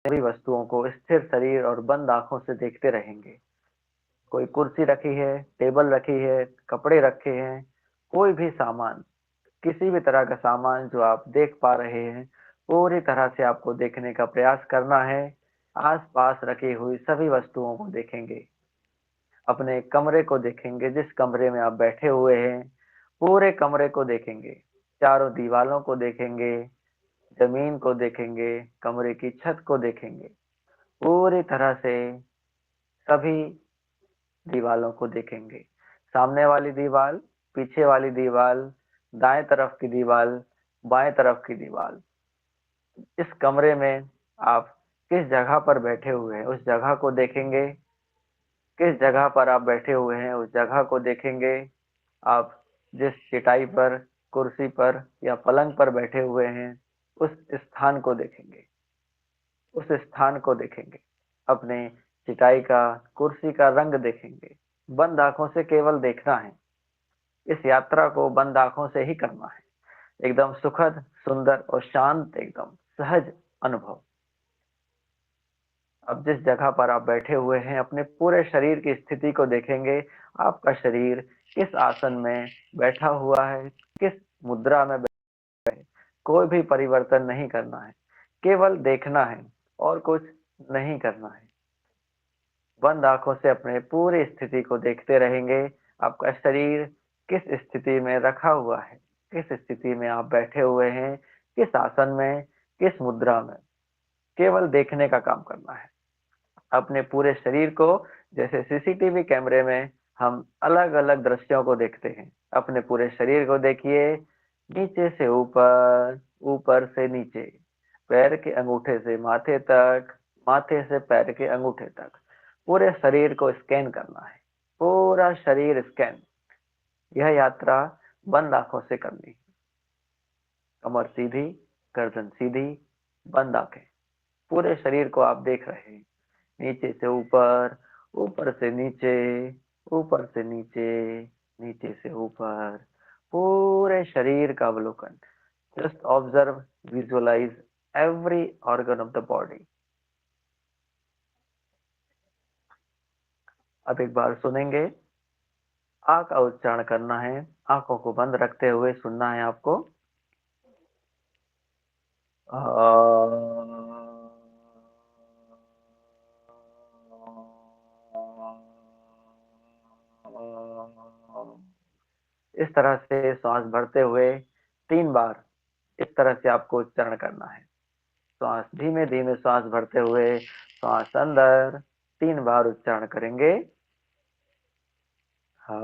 सभी वस्तुओं को स्थिर शरीर और बंद आंखों से देखते रहेंगे। कोई कुर्सी रखी है, टेबल रखी है, कपड़े रखे हैं, कोई भी सामान, किसी भी तरह का सामान जो आप देख पा रहे हैं, पूरी तरह से आपको देखने का प्रयास करना है। आस-पास रखी हुई सभी वस्तुओं को देखेंगे। अपने कमरे को देखेंगे, जिस कमरे में आप बैठे हुए हैं, पूरे कमरे को देखेंगे। चारों दीवालों को देखेंगे, जमीन को देखेंगे, कमरे की छत को देखेंगे। पूरी तरह से सभी दीवालों को देखेंगे। सामने वाली दीवार, पीछे वाली दीवार, दाएं तरफ की दीवार, बाएं तरफ की दीवार। इस कमरे में आप किस जगह पर बैठे हुए हैं, उस जगह को देखेंगे। किस जगह पर आप बैठे हुए हैं, उस जगह को देखेंगे। आप जिस चटाई पर, कुर्सी पर या पलंग पर बैठे हुए हैं, उस स्थान को देखेंगे। उस स्थान को देखेंगे। अपने चटाई का, कुर्सी का रंग देखेंगे। बंद आंखों से केवल देखना है। इस यात्रा को बंद आंखों से ही करना है। एकदम सुखद, सुंदर और शांत, एकदम सहज अनुभव। अब जिस जगह पर आप बैठे हुए हैं, अपने पूरे शरीर की स्थिति को देखेंगे। आपका शरीर किस आसन में बैठा हुआ है, किस मुद्रा में बैठा है। कोई भी परिवर्तन नहीं करना है, केवल देखना है और कुछ नहीं करना है। बंद आंखों से अपने पूरी स्थिति को देखते रहेंगे। आपका शरीर किस स्थिति में रखा हुआ है, किस स्थिति में आप बैठे हुए हैं, किस आसन में, किस मुद्रा में। केवल देखने का काम करना है अपने पूरे शरीर को। जैसे सीसीटीवी कैमरे में हम अलग अलग दृश्यों को देखते हैं, अपने पूरे शरीर को देखिए। नीचे से ऊपर, ऊपर से नीचे, पैर के अंगूठे से माथे तक, माथे से पैर के अंगूठे तक। पूरे शरीर को स्कैन करना है, पूरा शरीर स्कैन। यह यात्रा बंद आंखों से करनी है। कमर सीधी, गर्दन सीधी, बंद आंखें। पूरे शरीर को आप देख रहे हैं, नीचे से ऊपर, ऊपर से नीचे, ऊपर से नीचे, नीचे से ऊपर। पूरे शरीर का अवलोकन। Just observe, visualize every organ of the body. अब एक बार सुनेंगे। आ का उच्चारण करना है, आंखों को बंद रखते हुए सुनना है आपको। इस तरह से श्वास भरते हुए 3 बार इस तरह से आपको उच्चारण करना है। श्वास धीमे धीमे श्वास भरते हुए श्वास अंदर 3 बार उच्चारण करेंगे। आ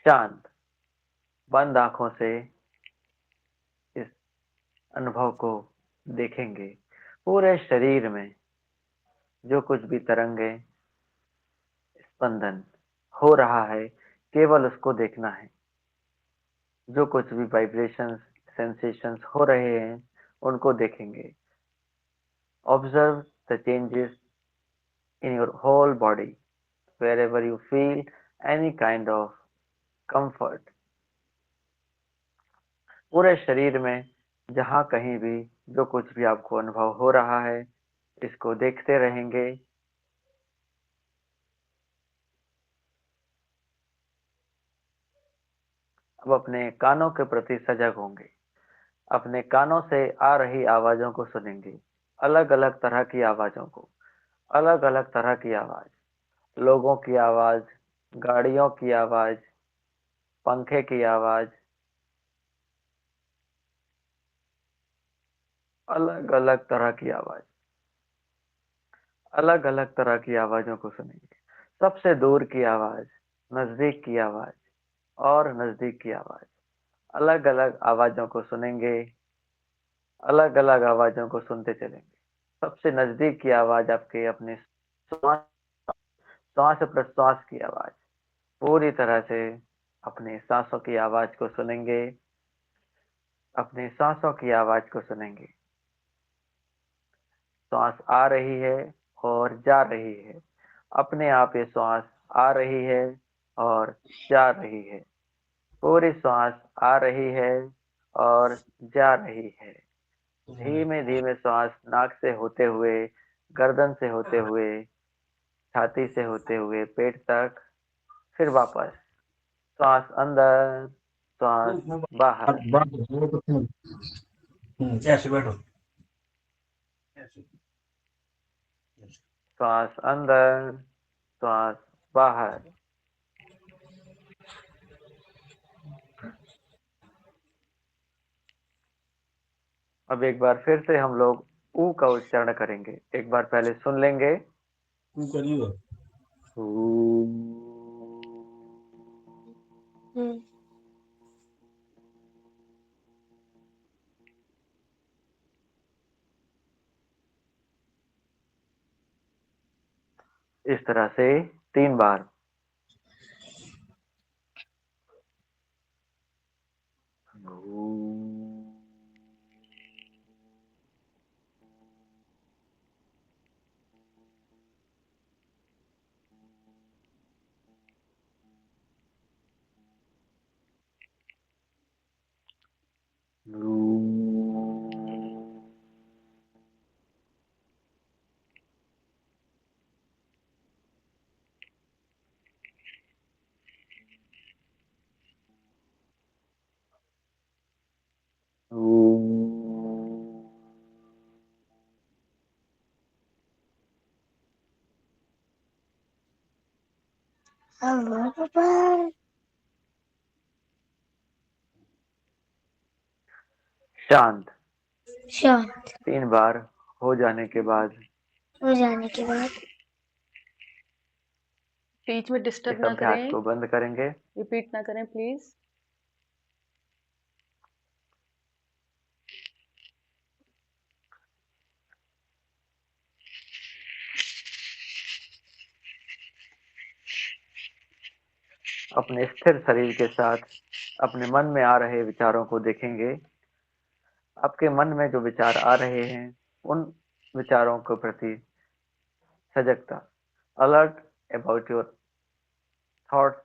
शांत, बंद आंखों से इस अनुभव को देखेंगे। पूरे शरीर में जो कुछ भी तरंगे, स्पंदन हो रहा है, केवल उसको देखना है। जो कुछ भी वाइब्रेशंस, सेंसेशंस हो रहे हैं, उनको देखेंगे। Observe the changes in your whole body wherever you feel any kind of comfort। पूरे शरीर में जहां कहीं भी जो कुछ भी आपको अनुभव हो रहा है, इसको देखते रहेंगे। अब अपने कानों के प्रति सजग होंगे। अपने कानों से आ रही आवाजों को सुनेंगे। अलग अलग तरह की आवाजों को। अलग अलग तरह की आवाज, लोगों की आवाज, गाड़ियों की आवाज, पंखे की आवाज, अलग अलग तरह की आवाज, अलग अलग तरह की आवाजों को सुनेंगे। सबसे दूर की आवाज, नजदीक की आवाज और नजदीक की आवाज, अलग अलग आवाजों को सुनेंगे। अलग अलग आवाजों को सुनते चलेंगे। सबसे नजदीक की आवाज आपके अपने श्वास, श्वास प्रश्वास की आवाज, पूरी तरह से अपने सांसों की आवाज को सुनेंगे। अपने सांसों की आवाज को सुनेंगे। श्वास आ रही है और जा रही है। अपने आप ये श्वास आ रही है और जा रही है। पूरी श्वास आ रही है और जा रही है। धीमे धीमे श्वास नाक से होते हुए, गर्दन से होते हुए, छाती से होते हुए पेट तक, फिर वापस श्वास अंदर, श्वास बाहर। ऐसे बैठो। श्वास अंदर, श्वास बाहर। अब एक बार फिर से हम लोग ऊ का उच्चारण करेंगे। एक बार पहले सुन लेंगे। तू करियो। ऊ। इस तरह से 3 बार। शांत। शांत 3 बार हो जाने के बाद हो जाने के बाद बीच में डिस्टर्ब इस ना अभ्यास करें, को बंद करेंगे। रिपीट ना करें प्लीज। अपने स्थिर शरीर के साथ अपने मन में आ रहे विचारों को देखेंगे। आपके मन में जो विचार आ रहे हैं, उन विचारों के प्रति सजगता, alert about your thoughts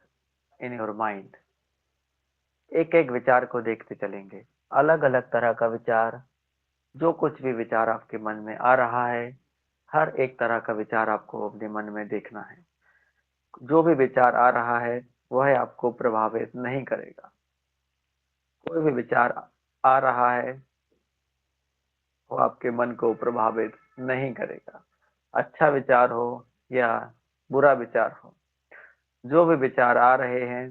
in your mind. एक एक विचार को देखते चलेंगे। अलग अलग तरह का विचार, जो कुछ भी विचार आपके मन में आ रहा है, हर एक तरह का विचार आपको अपने मन में देखना है। जो भी विचार आ रहा है वह आपको प्रभावित नहीं करेगा। कोई भी विचार आ रहा है वो आपके मन को प्रभावित नहीं करेगा। अच्छा विचार हो या बुरा विचार हो, जो भी विचार आ रहे हैं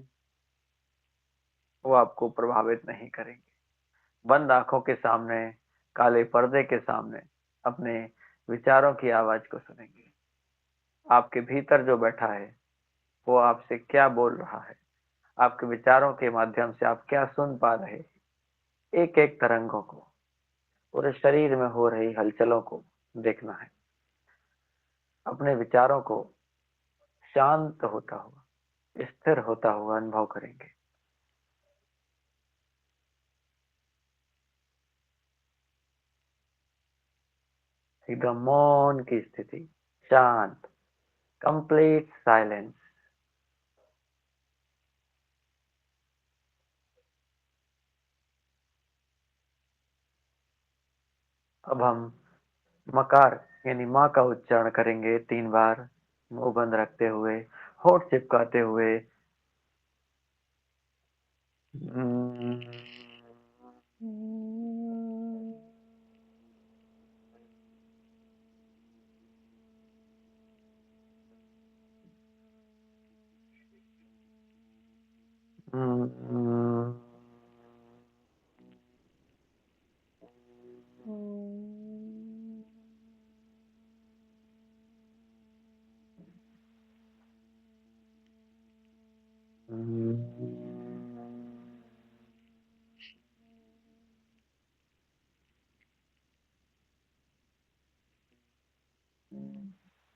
वो आपको प्रभावित नहीं करेंगे। बंद आंखों के सामने, काले पर्दे के सामने अपने विचारों की आवाज को सुनेंगे। आपके भीतर जो बैठा है वो आपसे क्या बोल रहा है, आपके विचारों के माध्यम से आप क्या सुन पा रहे हैं। एक एक तरंगों को, पूरे शरीर में हो रही हलचलों को देखना है। अपने विचारों को शांत होता हुआ, स्थिर होता हुआ अनुभव करेंगे। एकदम मौन की स्थिति, शांत, कंप्लीट साइलेंस। अब हम मकार यानी माँ का उच्चारण करेंगे 3 बार, मुंह बंद रखते हुए, होठ चिपकाते हुए।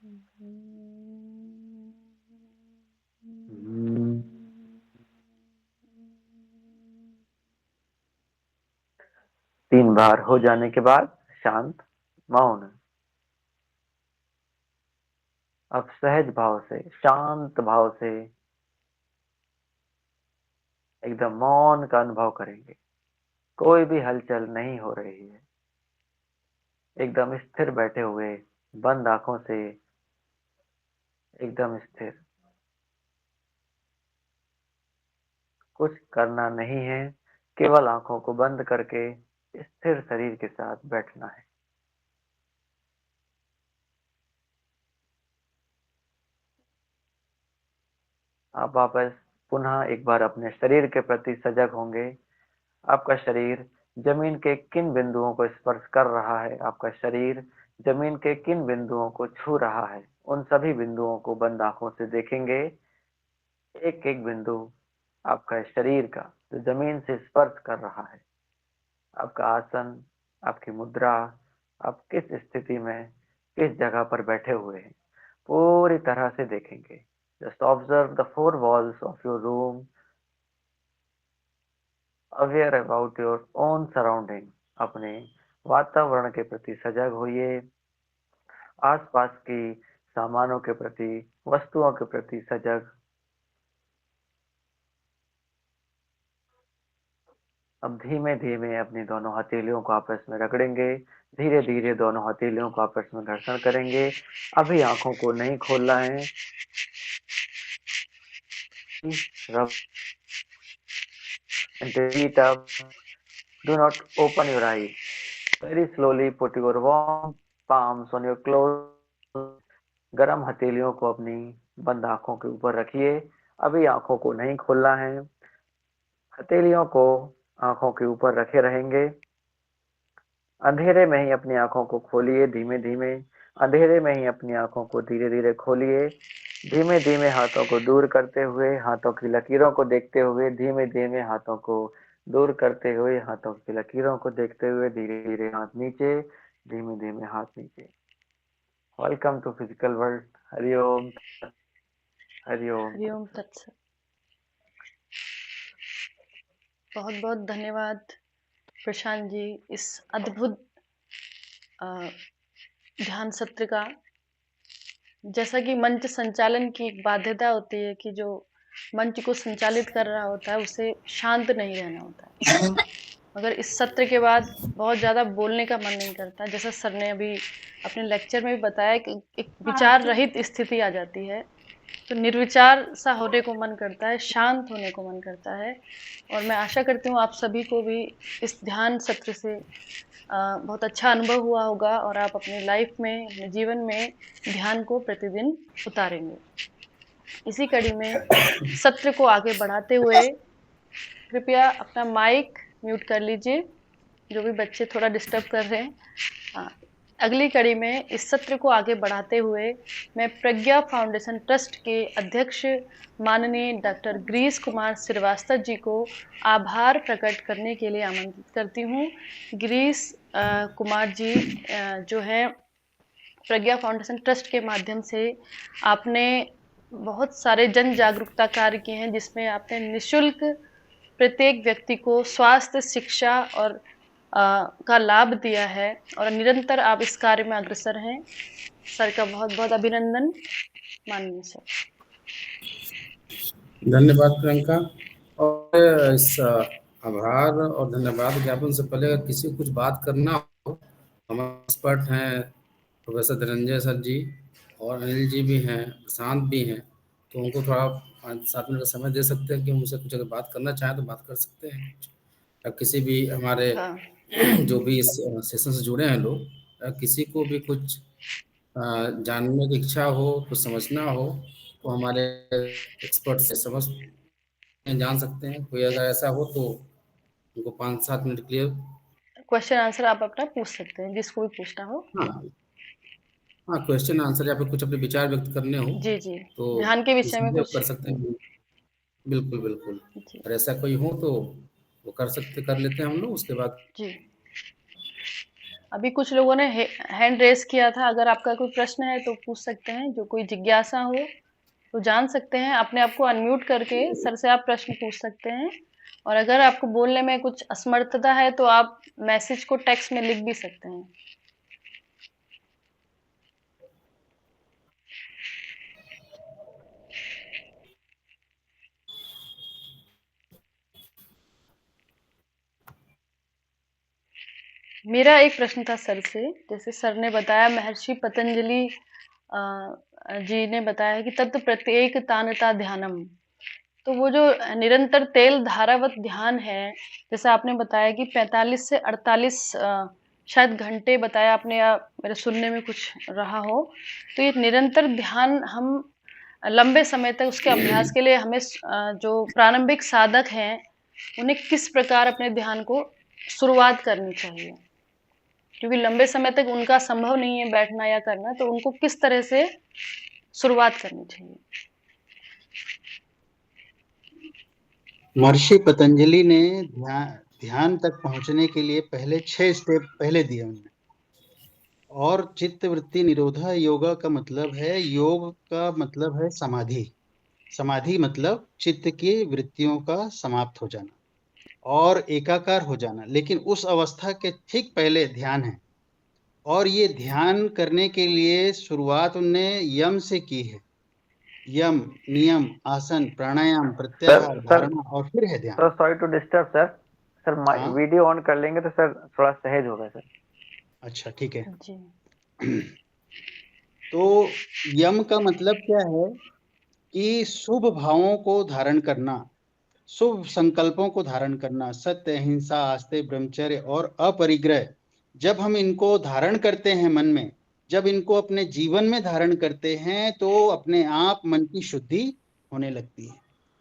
तीन बार हो जाने के बाद शांत मौन। अब सहज भाव से, शांत भाव से एकदम मौन का अनुभव करेंगे। कोई भी हलचल नहीं हो रही है, एकदम स्थिर बैठे हुए, बंद आंखों से, एकदम स्थिर। कुछ करना नहीं है, केवल आंखों को बंद करके स्थिर शरीर के साथ बैठना है। आप वापस पुनः एक बार अपने शरीर के प्रति सजग होंगे। आपका शरीर जमीन के किन बिंदुओं को स्पर्श कर रहा है, आपका शरीर जमीन के किन बिंदुओं को छू रहा है, उन सभी बिंदुओं को बंद आंखों से देखेंगे। एक एक बिंदु आपका शरीर का जो जमीन से स्पर्श कर रहा है, आपका आसन, आपकी मुद्रा, आप किस स्थिति में, किस जगह पर बैठे हुए हैं, पूरी तरह से देखेंगे। Just observe the four walls of your room, aware about your own surrounding. अपने वातावरण के प्रति सजग होइए, आसपास की सामानों के प्रति, वस्तुओं के प्रति सजग। अब धीमे धीमे अपनी दोनों हथेलियों को आपस में रगड़ेंगे, धीरे धीरे दोनों हथेलियों को आपस में घर्षण करेंगे। अभी आंखों को नहीं खोलना है। Rub the feet up. Do not open your eyes. Very slowly put your warm palms on your closed. गरम हथेलियों को अपनी बंद आंखों के ऊपर रखिए। अभी आंखों को नहीं खोलना है, हथेलियों को आंखों के ऊपर रखे रहेंगे। अंधेरे में ही अपनी आंखों को खोलिए, धीमे धीमे। अंधेरे में ही अपनी आंखों को धीरे धीरे खोलिए। धीमे धीमे हाथों को दूर करते हुए, हाथों की लकीरों को देखते हुए, धीमे धीमे हाथों को दूर करते हुए, हाथों की लकीरों को देखते हुए, धीरे धीरे हाथ नीचे, धीमे धीमे हाथ नीचे। Welcome to physical world. हरिओम, हरिओम। हरिओम तत्सत। बहुत बहुत धन्यवाद प्रशांत जी इस अद्भुत ध्यान सत्र का। जैसा कि मंच संचालन की एक बाध्यता होती है कि जो मंच को संचालित कर रहा होता है उसे शांत नहीं रहना होता है, मगर इस सत्र के बाद बहुत ज़्यादा बोलने का मन नहीं करता। जैसा सर ने अभी अपने लेक्चर में भी बताया कि एक विचार रहित स्थिति आ जाती है, तो निर्विचार सा होने को मन करता है, शांत होने को मन करता है। और मैं आशा करती हूँ आप सभी को भी इस ध्यान सत्र से बहुत अच्छा अनुभव हुआ होगा और आप अपनी लाइफ में, अपने जीवन में ध्यान को प्रतिदिन उतारेंगे। इसी कड़ी में सत्र को आगे बढ़ाते हुए कृपया अपना माइक म्यूट कर लीजिए, जो भी बच्चे थोड़ा डिस्टर्ब कर रहे हैं। अगली कड़ी में इस सत्र को आगे बढ़ाते हुए मैं प्रज्ञा फाउंडेशन ट्रस्ट के अध्यक्ष माननीय डॉक्टर गिरीश कुमार श्रीवास्तव जी को आभार प्रकट करने के लिए आमंत्रित करती हूँ। गिरीश कुमार जी जो है प्रज्ञा फाउंडेशन ट्रस्ट के माध्यम से आपने बहुत सारे जन जागरूकता कार्य किए हैं, जिसमें आपने निःशुल्क प्रत्येक व्यक्ति को स्वास्थ्य, शिक्षा और का लाभ दिया है और निरंतर आप इस कार्य में अग्रसर हैं। सर का बहुत बहुत अभिनंदन। माननीय सर। धन्यवाद प्रियंका। और इस आभार और धन्यवाद ज्ञापन से पहले अगर किसी को कुछ बात करना हो, हमारे एक्सपर्ट हैं प्रोफेसर धनंजय सर जी और अनिल जी भी हैं, प्रशांत भी हैं, तो उनको थोड़ा 5-7 मिनट का समय दे सकते हैं कि उनसे कुछ अगर बात करना चाहें तो बात कर सकते हैं। अब किसी भी हमारे जो भी इस सेशन से जुड़े हैं लोग, किसी को भी कुछ जानने की इच्छा हो, कुछ समझना हो, तो हमारे एक्सपर्ट से समझ जान सकते हैं। कोई अगर ऐसा हो तो उनको 5-7 मिनट के लिए क्वेश्चन आंसर आप अपना पूछ सकते हैं, जिसको भी पूछना हो। हाँ, क्वेश्चन आंसर या फिर कुछ अपने विचार व्यक्त करने हो जी जी, तो ध्यान के विषय में इसलिए कुछ। कर सकते हैं। बिल्कुल बिल्कुल, जी और ऐसा कोई हो तो वो कर लेते हैं हम लोग। उसके बाद जी अभी कुछ लोगों ने हैंड रेस किया था, अगर आपका कोई प्रश्न है तो पूछ सकते हैं, जो कोई जिज्ञासा हो तो जान सकते हैं। अपने आप को अनम्यूट करके सर से आप प्रश्न पूछ सकते हैं, और अगर आपको बोलने में कुछ असमर्थता है तो आप मैसेज को टेक्स्ट में लिख भी सकते हैं। मेरा एक प्रश्न था सर से, जैसे सर ने बताया, महर्षि पतंजलि जी ने बताया है कि तत्व प्रत्येक तानता ध्यानम, तो वो जो निरंतर तेल धारावत ध्यान है, जैसे आपने बताया कि 45 से 48 शायद घंटे बताया आपने, या मेरे सुनने में कुछ रहा हो, तो ये निरंतर ध्यान हम लंबे समय तक उसके अभ्यास के लिए हमें जो प्रारंभिक साधक हैं उन्हें किस प्रकार अपने ध्यान को शुरुआत करनी चाहिए, क्योंकि लंबे समय तक उनका संभव नहीं है बैठना या करना, तो उनको किस तरह से शुरुआत करनी चाहिए? महर्षि पतंजलि ने ध्यान तक पहुंचने के लिए पहले 6 स्टेप पहले दिए उन्होंने। और चित्त वृत्ति निरोधा योगा का मतलब है, योग का मतलब है समाधि। समाधि मतलब चित्त की वृत्तियों का समाप्त हो जाना और एकाकार हो जाना, लेकिन उस अवस्था के ठीक पहले ध्यान है। और ये ध्यान करने के लिए शुरुआत उनने यम से की है। यम, नियम, आसन, प्राणायाम, प्रत्याहार, धारणा और फिर है ध्यान। Sir sorry to disturb sir, sir हाँ? वीडियो ऑन कर लेंगे तो सर थोड़ा सहज होगा सर। अच्छा ठीक है जी। तो यम का मतलब क्या है कि शुभ भावों को धारण करना, शुभ संकल्पों को धारण करना, सत्य, अहिंसा, आस्ते, ब्रह्मचर्य और अपरिग्रह। जब हम इनको धारण करते हैं मन में, जब इनको अपने जीवन में धारण करते हैं तो अपने आप मन की शुद्धि होने लगती है।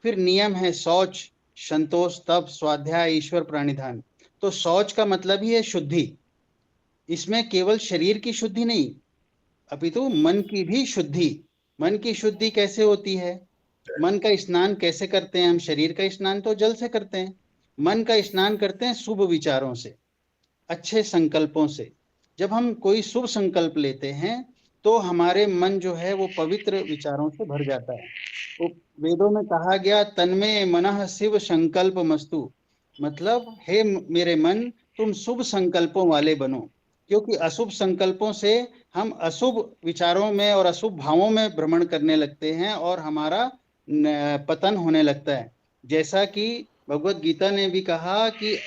फिर नियम है शौच, संतोष, तप, स्वाध्याय, ईश्वर प्राणिधान। तो शौच का मतलब ही है शुद्धि। इसमें केवल शरीर की शुद्धि नहीं, अपितु मन की भी शुद्धि। मन की शुद्धि कैसे होती है? मन का स्नान कैसे करते हैं हम? शरीर का स्नान तो जल से करते हैं, मन का स्नान करते हैं शुभ विचारों से, अच्छे संकल्पों से। जब हम कोई शुभ संकल्प लेते हैं तो हमारे मन जो है वो पवित्र विचारों से भर जाता है। तो वेदों में कहा गया तन्मे मनः शिव संकल्प मस्तु, मतलब हे मेरे मन तुम शुभ संकल्पों वाले बनो, क्योंकि अशुभ संकल्पों से हम अशुभ विचारों में और अशुभ भावों में भ्रमण करने लगते हैं और हमारा पतन होने लगता है। जैसा कि भगवत गीता ने भी कहा कि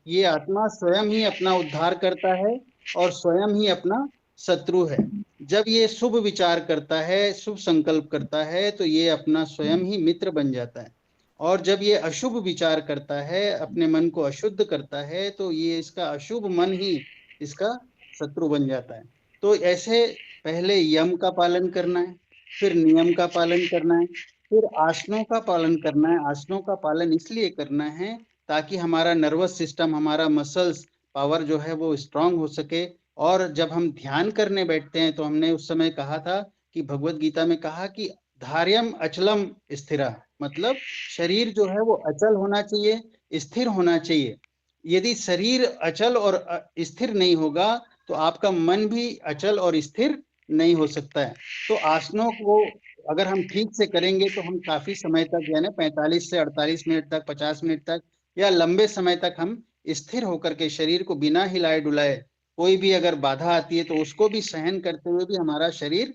ये आत्मा स्वयं ही अपना उद्धार करता है और स्वयं ही अपना शत्रु है। जब ये शुभ विचार करता है, शुभ संकल्प करता है, तो ये अपना स्वयं ही मित्र बन जाता है। और जब ये अशुभ विचार करता है, अपने मन को अशुद्ध करता है, तो ये इसका अशुभ मन ही इसका शत्रु बन जाता है। तो ऐसे पहले यम का पालन करना है, फिर नियम का पालन करना है, फिर आसनों का पालन करना है। आसनों का पालन इसलिए करना है ताकि हमारा नर्वस सिस्टम, हमारा मसल्स पावर जो है वो स्ट्रांग हो सके। और जब हम ध्यान करने बैठते हैं तो हमने उस समय कहा था कि भगवत गीता में कहा कि धार्यम अचलम स्थिरा, मतलब शरीर जो है वो अचल होना चाहिए, स्थिर होना चाहिए। यदि शरीर अचल और स्थिर नहीं होगा तो आपका मन भी अचल और स्थिर नहीं हो सकता है। तो आसनों को अगर हम ठीक से करेंगे तो हम काफी समय तक, यानी 45 से 48 मिनट तक, 50 मिनट तक या लंबे समय तक हम स्थिर होकर के शरीर को बिना हिलाए डुलाए, कोई भी अगर बाधा आती है तो उसको भी सहन करते हुए भी हमारा शरीर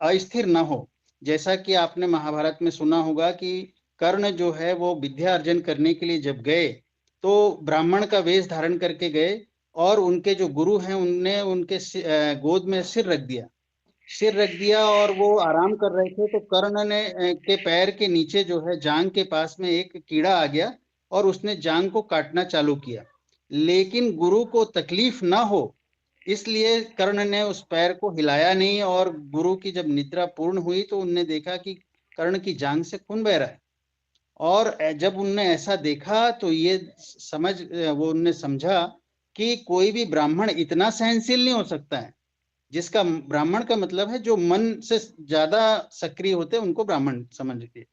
अस्थिर न हो। जैसा कि आपने महाभारत में सुना होगा कि कर्ण जो है वो विद्या अर्जन करने के लिए जब गए तो ब्राह्मण का वेश धारण करके गए और उनके जो गुरु हैं उनने उनके गोद में सिर रख दिया और वो आराम कर रहे थे। तो कर्ण ने के पैर के नीचे जो है जांग के पास में एक कीड़ा आ गया और उसने जांग को काटना चालू किया, लेकिन गुरु को तकलीफ ना हो इसलिए कर्ण ने उस पैर को हिलाया नहीं। और गुरु की जब निद्रा पूर्ण हुई तो उनने देखा कि कर्ण की जांग से खून बह रहा है। और जब उनने ऐसा देखा तो ये वो उनने समझा कि कोई भी ब्राह्मण इतना सहनशील नहीं हो सकता है। जिसका ब्राह्मण का मतलब है जो मन से ज्यादा सक्रिय होते हैं उनको ब्राह्मण समझ लीजिए,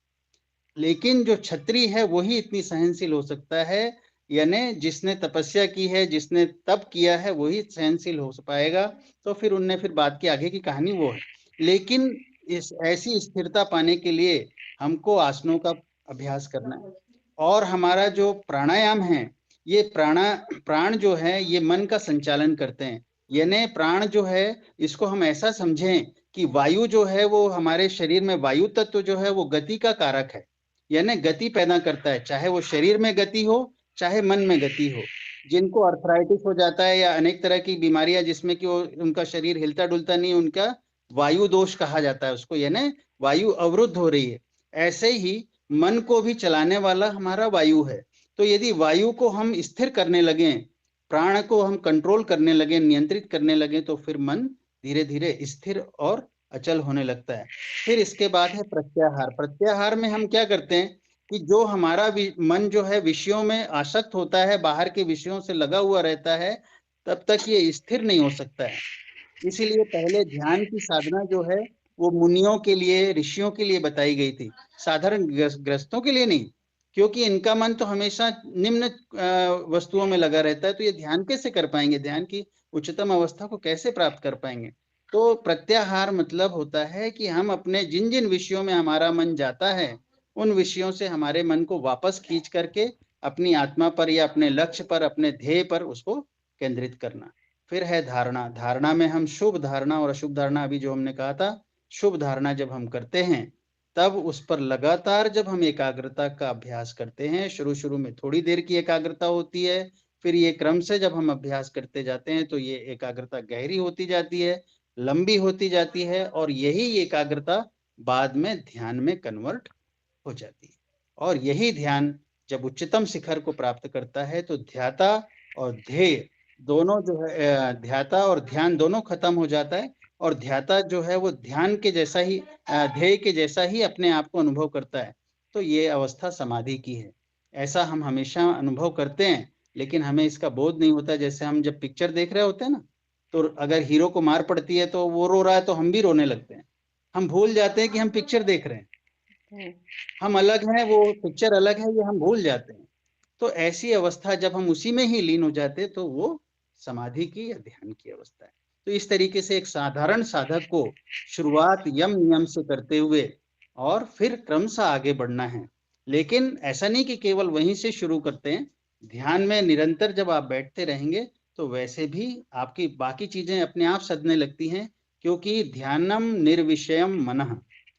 लेकिन जो क्षत्रिय है वही इतनी सहनशील हो सकता है यानी जिसने तपस्या की है, जिसने तप किया है, वही सहनशील हो पाएगा। तो फिर उनने फिर बात की, आगे की कहानी वो है। लेकिन इस ऐसी स्थिरता पाने के लिए हमको आसनों का अभ्यास करना है। और हमारा जो प्राणायाम है, ये प्राण जो है ये मन का संचालन करते हैं। यानी प्राण जो है इसको हम ऐसा समझें कि वायु जो है वो हमारे शरीर में, वायु तत्व जो है वो गति का कारक है, यानी गति पैदा करता है। चाहे वो शरीर में गति हो, चाहे मन में गति हो। जिनको अर्थराइटिस हो जाता है या अनेक तरह की बीमारियां जिसमें कि वो उनका शरीर हिलता डुलता नहीं, उनका वायु दोष कहा जाता है उसको, यानी वायु अवरुद्ध हो रही है। ऐसे ही मन को भी चलाने वाला हमारा वायु है। तो यदि वायु को हम स्थिर करने लगे, प्राण को हम कंट्रोल करने लगे, नियंत्रित करने लगे, तो फिर मन धीरे धीरे स्थिर और अचल होने लगता है। फिर इसके बाद है प्रत्याहार। प्रत्याहार में हम क्या करते हैं कि जो हमारा मन जो है विषयों में आसक्त होता है, बाहर के विषयों से लगा हुआ रहता है, तब तक ये स्थिर नहीं हो सकता है। इसीलिए पहले ध्यान की साधना जो है वो मुनियों के लिए, ऋषियों के लिए बताई गई थी, साधारण गृहस्थों के लिए नहीं, क्योंकि इनका मन तो हमेशा निम्न वस्तुओं में लगा रहता है। तो ये ध्यान कैसे कर पाएंगे, ध्यान की उच्चतम अवस्था को कैसे प्राप्त कर पाएंगे। तो प्रत्याहार मतलब होता है कि हम अपने जिन जिन विषयों में हमारा मन जाता है, उन विषयों से हमारे मन को वापस खींच करके अपनी आत्मा पर या अपने लक्ष्य पर, अपने ध्येय पर उसको केंद्रित करना। फिर है धारणा। धारणा में हम शुभ धारणा और अशुभ धारणा, अभी जो हमने कहा था, शुभ धारणा जब हम करते हैं तब उस पर लगातार जब हम एकाग्रता का अभ्यास करते हैं, शुरू में थोड़ी देर की एकाग्रता होती है, फिर ये क्रम से जब हम अभ्यास करते जाते हैं तो ये एकाग्रता गहरी होती जाती है, लंबी होती जाती है, और यही एकाग्रता बाद में ध्यान में कन्वर्ट हो जाती है। और यही ध्यान जब उच्चतम शिखर को प्राप्त करता है तो ध्याता और ध्येय दोनों जो है, ध्याता और ध्यान दोनों खत्म हो जाता है, और ध्याता जो है वो ध्यान के जैसा ही, ध्येय के जैसा ही अपने आप को अनुभव करता है। तो ये अवस्था समाधि की है। ऐसा हम हमेशा अनुभव करते हैं, लेकिन हमें इसका बोध नहीं होता। जैसे हम जब पिक्चर देख रहे होते हैं ना, तो अगर हीरो को मार पड़ती है तो वो रो रहा है तो हम भी रोने लगते हैं। हम भूल जाते हैं कि हम पिक्चर देख रहे हैं, हम अलग हैं, वो पिक्चर अलग है, ये हम भूल जाते हैं। तो ऐसी अवस्था जब हम उसी में ही लीन हो जाते तो वो समाधि की या ध्यान की अवस्था है। तो इस तरीके से एक साधारण साधक को शुरुआत यम नियम से करते हुए और फिर क्रमशः आगे बढ़ना है। लेकिन ऐसा नहीं कि केवल वहीं से शुरू करते हैं। ध्यान में निरंतर जब आप बैठते रहेंगे तो वैसे भी आपकी बाकी चीजें अपने आप सधने लगती हैं, क्योंकि ध्यानम निर्विषयम मनः,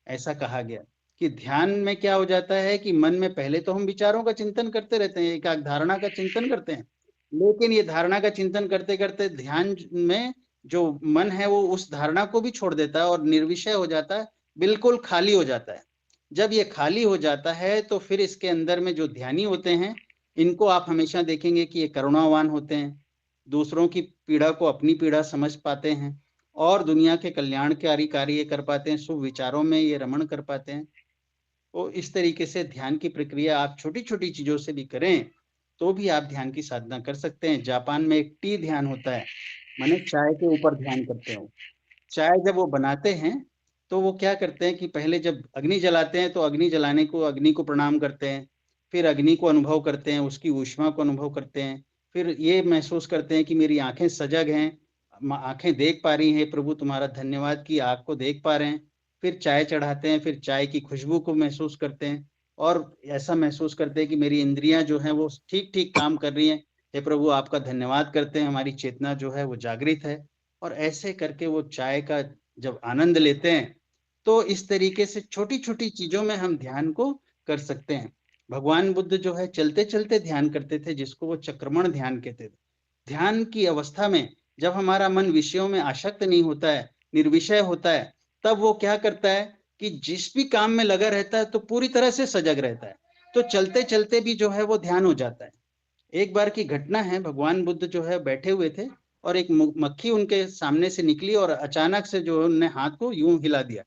ऐसा कहा गया कि ध्यान में क्या हो जाता है कि मन में पहले तो हम विचारों का चिंतन करते रहते हैं, एक धारणा का चिंतन करते हैं, लेकिन ये धारणा का चिंतन करते करते ध्यान में जो मन है वो उस धारणा को भी छोड़ देता है और निर्विषय हो जाता है, बिल्कुल खाली हो जाता है। जब ये खाली हो जाता है तो फिर इसके अंदर में जो ध्यानी होते हैं, इनको आप हमेशा देखेंगे कि ये करुणावान होते हैं, दूसरों की पीड़ा को अपनी पीड़ा समझ पाते हैं, और दुनिया के कल्याणकारी कार्य कर पाते हैं, शुभ विचारों में ये रमण कर पाते हैं। तो इस तरीके से ध्यान की प्रक्रिया आप छोटी छोटी चीजों से भी करें तो भी आप ध्यान की साधना कर सकते हैं। जापान में एक टी ध्यान होता है, माने चाय के ऊपर ध्यान करते हो। चाय जब वो बनाते हैं तो वो क्या करते हैं कि पहले जब अग्नि जलाते हैं तो अग्नि जलाने को, अग्नि को प्रणाम करते हैं, फिर अग्नि को अनुभव करते हैं, उसकी ऊष्मा को अनुभव करते हैं, फिर ये महसूस करते हैं कि मेरी आंखें सजग हैं, आंखें देख पा रही हैं, प्रभु तुम्हारा धन्यवाद कि आंख को देख पा रहे हैं। फिर चाय चढ़ाते हैं, फिर चाय की खुशबू को महसूस करते हैं, और ऐसा महसूस करते हैं कि मेरी इंद्रियां जो हैं वो ठीक ठीक काम कर रही हैं, हे प्रभु आपका धन्यवाद करते हैं, हमारी चेतना जो है वो जागृत है। और ऐसे करके वो चाय का जब आनंद लेते हैं, तो इस तरीके से छोटी छोटी चीजों में हम ध्यान को कर सकते हैं। भगवान बुद्ध जो है चलते चलते ध्यान करते थे, जिसको वो चक्रमण ध्यान कहते थे। ध्यान की अवस्था में जब हमारा मन विषयों में आसक्त नहीं होता है, निर्विषय होता है, तब वो क्या करता है कि जिस भी काम में लगा रहता है तो पूरी तरह से सजग रहता है, तो चलते चलते भी जो है वो ध्यान हो जाता है। एक बार की घटना है, भगवान बुद्ध जो है बैठे हुए थे और एक मक्खी उनके सामने से निकली और अचानक से जो उन्होंने हाथ को यूं हिला दिया,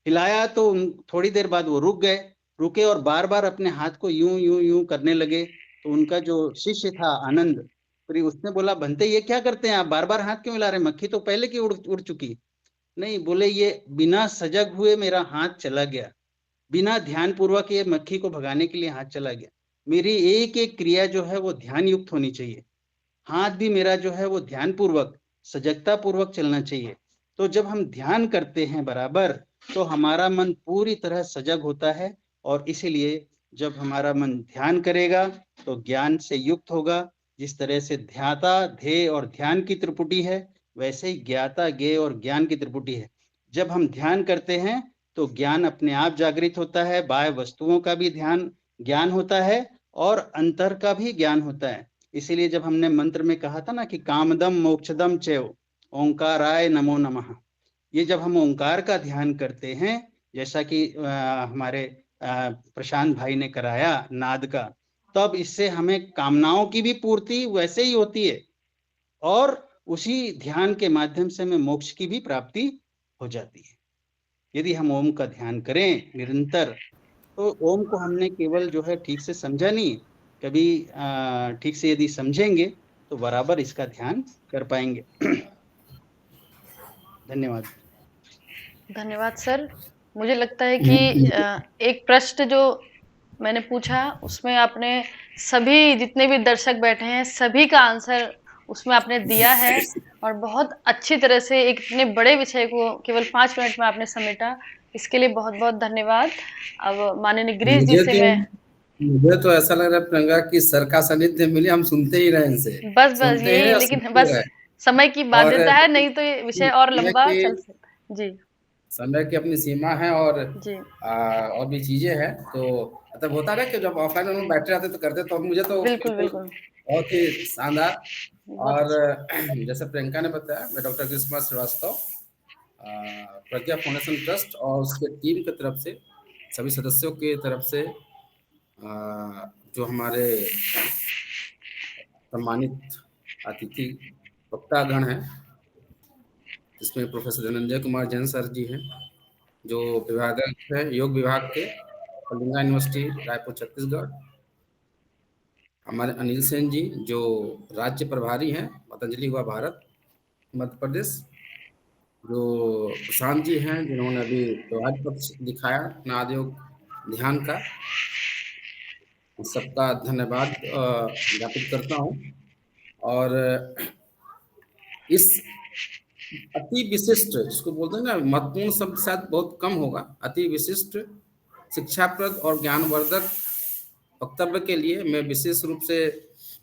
हिलाया तो थोड़ी देर बाद वो रुक गए, रुके और बार बार अपने हाथ को यूं यूं यूं करने लगे। तो उनका जो शिष्य था आनंद, फिर उसने बोला, बनते ये क्या करते हैं आप, बार बार हाथ क्यों हिला रहे, मक्खी तो पहले की उड़ चुकी। नहीं, बोले ये बिना सजग हुए मेरा हाथ चला गया, बिना ध्यान पूर्वक ये मक्खी को भगाने के लिए हाथ चला गया। मेरी एक एक क्रिया जो है वो ध्यान युक्त होनी चाहिए। हाथ भी मेरा जो है वो ध्यान पूर्वक, सजगता पूर्वक चलना चाहिए। तो जब हम ध्यान करते हैं बराबर, तो हमारा मन पूरी तरह सजग होता है, और इसीलिए जब हमारा मन ध्यान करेगा तो ज्ञान से युक्त होगा। जिस तरह से ध्याता, ध्येय और ध्यान की त्रिपुटी है, वैसे ही ज्ञाता, ज्ञेय और ज्ञान की त्रिपुटी है। जब हम ध्यान करते हैं तो ज्ञान अपने आप जागृत होता है, बाह्य वस्तुओं का भी ज्ञान होता है, और अंतर का भी ज्ञान होता है। इसीलिए जब हमने मंत्र में कहा था ना कि कामदम मोक्षदम चैव ओंकाराय नमो नमः, ये जब हम ओंकार का ध्यान करते हैं, जैसा कि हमारे प्रशांत भाई ने कराया नाद का, तब इससे हमें कामनाओं की भी पूर्ति वैसे ही होती है, और उसी ध्यान के माध्यम से हमें मोक्ष की भी प्राप्ति हो जाती है। यदि हम ओम का ध्यान करें निरंतर, तो ओम को हमने केवल जो है ठीक से समझा नहीं, कभी ठीक से यदि समझेंगे तो बराबर इसका ध्यान कर पाएंगे। धन्यवाद। धन्यवाद सर। मुझे लगता है कि एक प्रश्न जो मैंने पूछा उसमें आपने सभी जितने भी दर्शक बैठे हैं सभी का आंसर उसमें आपने दिया है, और बहुत अच्छी तरह से एक इतने बड़े विषय को केवल 5 मिनट में आपने समेटा। इसके लिए बहुत बहुत धन्यवाद। अब माननीय गिरीश जी से मुझे तो ऐसा लग रहा है प्रियंका कि सर का सानिध्य मिले, हम सुनते ही रहे इनसे, बस सुनते यही, हैं, लेकिन सुनते बस रहे। समय की बाध्यता है, नहीं तो ये विषय और लंबा चल सकता। जी, समय की अपनी सीमा है, और जी और भी चीजें हैं। तो मतलब होता है कि जब ऑफलाइन हम बैठे रहते तो करते, तो मुझे तो बिल्कुल बिल्कुल बहुत ही शानदार। बहुत और जैसे प्रियंका ने बताया, मैं डॉक्टर गिरीश कुमार श्रीवास्तव, प्रज्ञा फाउंडेशन ट्रस्ट और उसके टीम की तरफ से, सभी सदस्यों की तरफ से, जो हमारे सम्मानित अतिथि वक्तागण हैं, जिसमें प्रोफेसर धनंजय कुमार जैन सर जी हैं, जो विभागक है योग विभाग के, कलिंगा यूनिवर्सिटी रायपुर छत्तीसगढ़। हमारे अनिल सेन जी जो राज्य प्रभारी हैं पतंजलि युवा भारत मध्य प्रदेश, जो प्रशांत जी हैं जिन्होंने अभी व्यवहार पक्ष दिखाया नाद योग ध्यान का, सबका धन्यवाद ज्ञापित करता हूँ। और इस अति विशिष्ट, जिसको बोलते हैं ना, महत्वपूर्ण शब्द शायद बहुत कम होगा, अति विशिष्ट शिक्षाप्रद और ज्ञानवर्धक वक्तव्य के लिए मैं विशेष रूप से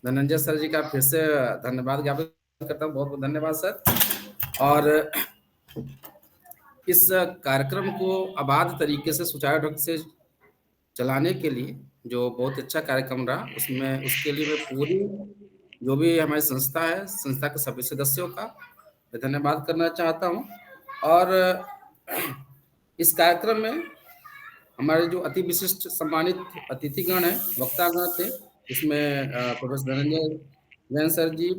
धनंजय सर जी का फिर से धन्यवाद ज्ञापित करता हूँ। बहुत बहुत धन्यवाद सर। और इस कार्यक्रम को अबाध तरीके से सुचारू ढंग से चलाने के लिए जो बहुत अच्छा कार्यक्रम रहा, उसमें उसके लिए मैं पूरी जो भी हमारी संस्था है, संस्था के सभी सदस्यों का मैं धन्यवाद करना चाहता हूँ। और इस कार्यक्रम में हमारे जो अति विशिष्ट सम्मानित अतिथिगण हैं, वक्तागण थे, इसमें प्रोफेसर धनंजय जैन सर जी,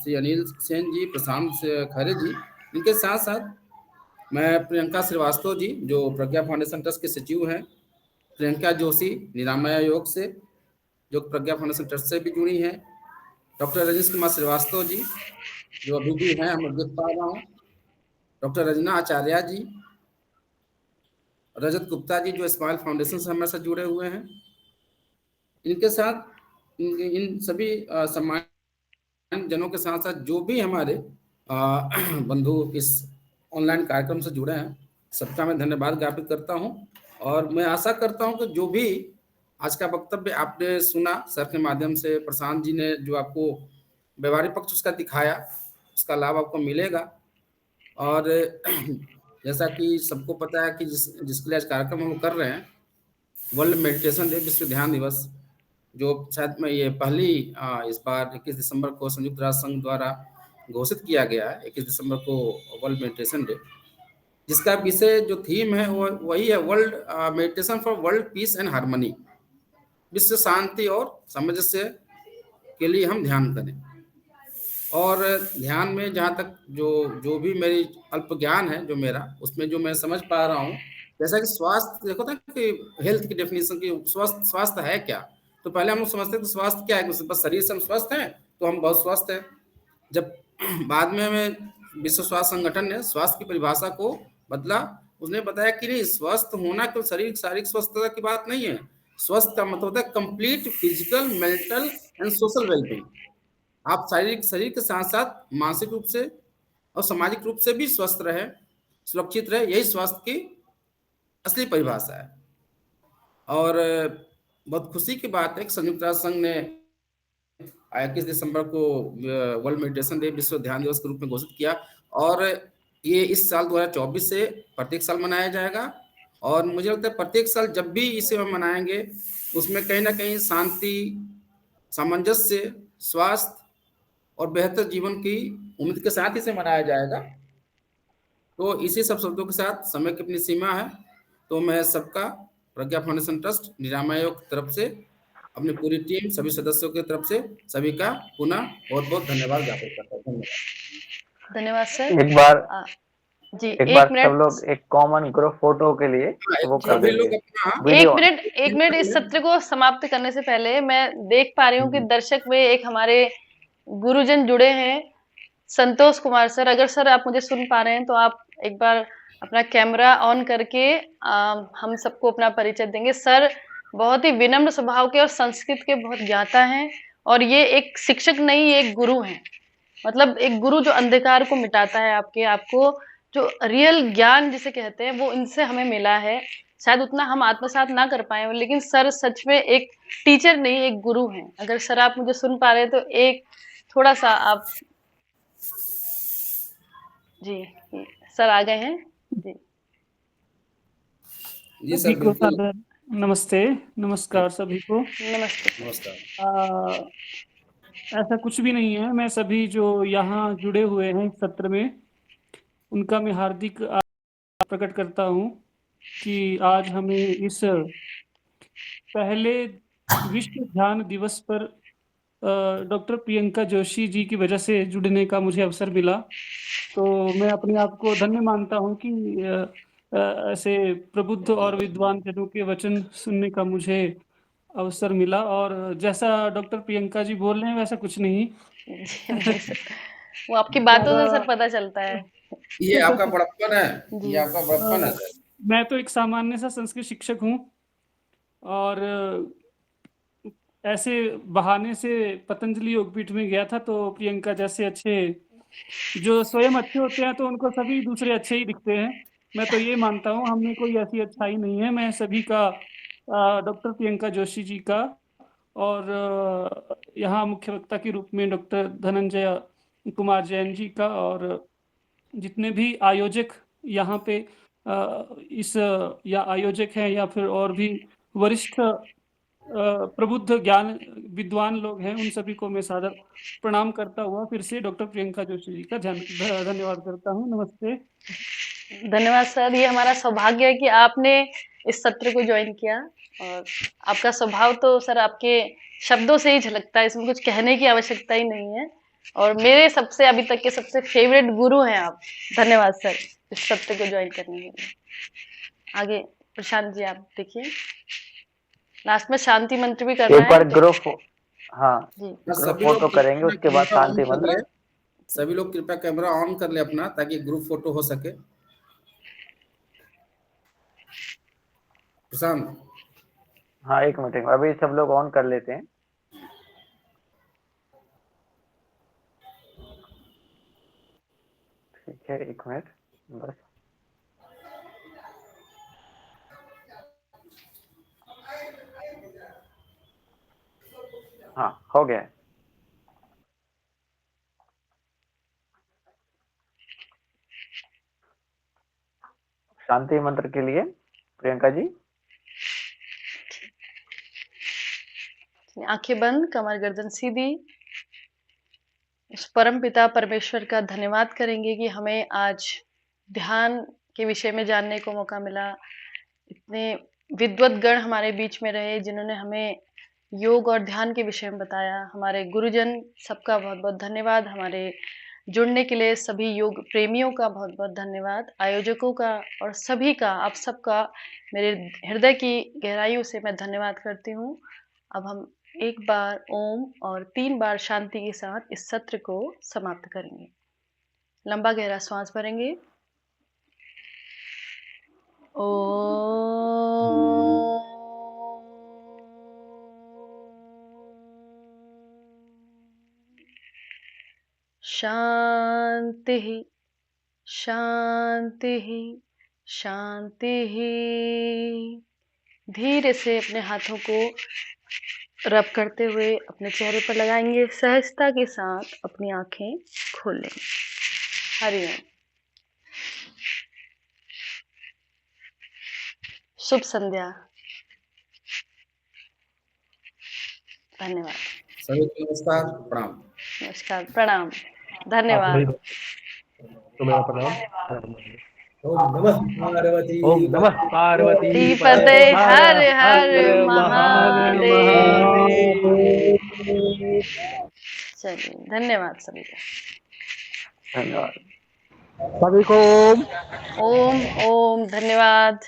श्री अनिल सेन जी, प्रशांत खरे जी, इनके साथ साथ मैं प्रियंका श्रीवास्तव जी जो प्रज्ञा फाउंडेशन ट्रस्ट के सचिव हैं, प्रियंका जोशी निरामय योग से जो प्रज्ञा फाउंडेशन ट्रस्ट से भी जुड़ी हैं, डॉक्टर रजनीश कुमार श्रीवास्तव जी जो अभी भी हैं, हम देख पा रहा हूँ, डॉक्टर रजना आचार्य जी, रजत गुप्ता जी जो स्माइल फाउंडेशन से हमारे साथ जुड़े हुए हैं। इनके साथ इन सभी सम्मानित जनों के साथ साथ जो भी हमारे बंधु इस ऑनलाइन कार्यक्रम से जुड़े हैं, सबका मैं धन्यवाद ज्ञापित करता हूं। और मैं आशा करता हूं कि जो भी आज का वक्तव्य आपने सुना सर के माध्यम से, प्रशांत जी ने जो आपको व्यवहारिक पक्ष उसका दिखाया, उसका लाभ आपको मिलेगा। और जैसा कि सबको पता है कि जिसके लिए आज कार्यक्रम हम कर रहे हैं, वर्ल्ड मेडिटेशन डे, विश्व ध्यान दिवस, जो शायद में ये पहली इस बार 21 दिसंबर को संयुक्त राष्ट्र संघ द्वारा घोषित किया गया है, 21 दिसंबर को वर्ल्ड मेडिटेशन डे, जिसका विषय जो थीम है वो वही है, world meditation for world peace and harmony, विश्व शांति और सामंजस्य के लिए हम ध्यान करें। और ध्यान में जहाँ तक जो भी मेरी अल्प ज्ञान है जो मेरा, उसमें जो मैं समझ पा रहा हूँ, जैसा कि स्वास्थ्य देखो ना कि हेल्थ की डेफिनेशन की स्वास्थ्य है क्या, तो पहले हम लोग समझते थे स्वास्थ्य क्या है, बस शरीर से हम स्वस्थ हैं तो हम बहुत स्वस्थ हैं। जब बाद में हमें विश्व स्वास्थ्य संगठन ने स्वास्थ्य की परिभाषा को बदला, उसने बताया कि नहीं, स्वस्थ होना केवल शारीरिक स्वस्थता की बात नहीं है, स्वस्थ का मतलब होता है complete physical, mental and social wellbeing. आप शारीरिक शरीर के साथ साथ मानसिक रूप से और सामाजिक रूप से भी स्वस्थ रहे, सुरक्षित रहे, यही स्वास्थ्य की असली परिभाषा है। और बहुत खुशी की बात है कि संयुक्त राष्ट्र संघ ने 21 दिसंबर को वर्ल्ड मेडिटेशन डे, विश्व ध्यान दिवस के रूप में घोषित किया, और ये इस साल 2024 से प्रत्येक साल मनाया जाएगा। और मुझे लगता है प्रत्येक साल जब भी इसे हम मनाएंगे उसमें कहीं ना कहीं शांति, सामंजस्य, स्वास्थ्य और बेहतर जीवन की उम्मीद के साथ इसे मनाया जाएगा। तो इसी सब शब्दों के साथ, समय की अपनी सीमा है, तो मैं सबका प्रज्ञा फाउंडेशन ट्रस्ट निरामय आयोग की तरफ से, अपनी पूरी टीम, सभी सदस्यों की तरफ से सभी का पुनः बहुत बहुत धन्यवाद ज्ञापित करता हूँ। धन्यवाद। धन्यवाद सर। एक बार जी एक एक बार सब मिनट लोग एक कॉमन ग्रुप फोटो के लिए वो कर सभी लोग देंगे अपना वीडियो। एक मिनट इस सत्र को समाप्त करने से पहले मैं देख पा रही हूँ कि दर्शक में एक हमारे गुरुजन जुड़े हैं, संतोष कुमार सर। अगर सर आप मुझे सुन पा रहे हैं तो आप एक बार अपना कैमरा ऑन करके हम सबको अपना परिचय देंगे। सर बहुत ही विनम्र स्वभाव के और संस्कृत के बहुत ज्ञाता हैं, और ये एक शिक्षक नहीं, ये एक गुरु हैं। मतलब एक गुरु जो अंधकार को मिटाता है, आपको जो रियल ज्ञान जिसे कहते हैं वो इनसे हमें मिला है। शायद उतना हम आत्मसात ना कर पाए, लेकिन सर सच में एक टीचर नहीं, एक गुरु हैं। अगर सर आप मुझे सुन पा रहे हैं तो एक थोड़ा सा आप जी सर आ गए हैं जी। जी सर सभी को बिल्कुल। सादर नमस्ते, नमस्कार सभी को। नमस्ते। नमस्कार। ऐसा कुछ भी नहीं है, मैं सभी जो यहाँ जुड़े हुए हैं इस सत्र में उनका मैं हार्दिक प्रकट करता हूँ कि आज हमें इस पहले विश्व ध्यान दिवस पर डॉक्टर प्रियंका जोशी जी की वजह से जुड़ने का मुझे अवसर मिला। तो मैं अपने आप को धन्य मानता हूँ कि ऐसे प्रबुद्ध और विद्वान जनों के वचन सुनने का मुझे अवसर मिला। और जैसा डॉक्टर प्रियंका जी बोल रहे हैं वैसा कुछ नहीं। नहीं सर, वो आपकी बातों से सर पता चलता है। ये आपका बड़प्पन है, जी। ये आपका बड़प्पन है सर। मैं तो एक सामान्य सा संस्कृत शिक्षक हूँ, और ऐसे बहाने से पतंजलि योगपीठ में गया था, तो प्रियंका जैसे अच्छे, जो स्वयं अच्छे होते हैं तो उनको सभी दूसरे अच्छे ही दिखते हैं। मैं तो ये मानता हूँ हम में कोई ऐसी अच्छाई नहीं है। मैं सभी का, डॉक्टर प्रियंका जोशी जी का, और यहाँ मुख्य वक्ता के रूप में डॉक्टर धनंजय कुमार जैन जी का, और जितने भी आयोजक यहाँ पे इस या आयोजक हैं या फिर और भी वरिष्ठ प्रबुद्ध ज्ञान विद्वान लोग हैं, उन सभी को मैं सादर प्रणाम करता हुआ फिर से डॉक्टर प्रियंका जोशी जी का धन्यवाद करता हूँ। नमस्ते। धन्यवाद सर। ये हमारा सौभाग्य है कि आपने इस सत्र को ज्वाइन किया, और आपका स्वभाव तो सर आपके शब्दों से ही झलकता है, इसमें कुछ कहने की आवश्यकता ही नहीं है। और मेरे सबसे अभी तक के सबसे फेवरेट गुरु हैं आप। धन्यवाद सर इस सत्र को ज्वाइन करने के लिए। आगे प्रशांत जी आप देखिए, लास्ट में शांति मंत्र भी करना एक बार है। ग्रुप, हाँ जी ग्रुप सभी फोटो लोग करेंगे, उसके बाद कैमरा ऑन शांति कर मंत्र। ले, सभी लोग कृपया कैमरा ऑन कर ले अपना, ताकि ग्रुप फोटो हो सके। प्रशांत। हाँ एक मिनट, अभी सब लोग ऑन कर लेते हैं। ठीक है, एक मिनट बस। हाँ हो गया है। शांति मंत्र के लिए प्रियंका जी। आंखें बंद, कमर गर्दन सीधी। उस परम पिता परमेश्वर का धन्यवाद करेंगे कि हमें आज ध्यान के विषय में जानने को मौका मिला। इतने विद्वत गण हमारे बीच में रहे जिन्होंने हमें योग और ध्यान के विषय में बताया। हमारे गुरुजन सबका बहुत बहुत धन्यवाद। हमारे जुड़ने के लिए सभी योग प्रेमियों का बहुत बहुत धन्यवाद। आयोजकों का और सभी का, आप सबका मेरे हृदय की गहराइयों से मैं धन्यवाद करती हूँ। अब हम एक बार ओम और 3 बार शांति के साथ इस सत्र को समाप्त करेंगे। लंबा गहरा श्वास भरेंगे। ओम। शांतिः शांतिः शांतिः। धीरे से अपने हाथों को रब करते हुए अपने चेहरे पर लगाएंगे। सहजता के साथ अपनी आंखें खोलें। हरिओम। शुभ संध्या। धन्यवाद। सभी को नमस्कार, प्रणाम। नमस्कार, प्रणाम, धन्यवाद। तो मेरा प्रणाम। ओम नमः पार्वती ओम नमः पार्वती पते हर हर महादेव। महादेव। चलिए, धन्यवाद सभी का। धन्यवाद। सभी को ओम ओम धन्यवाद।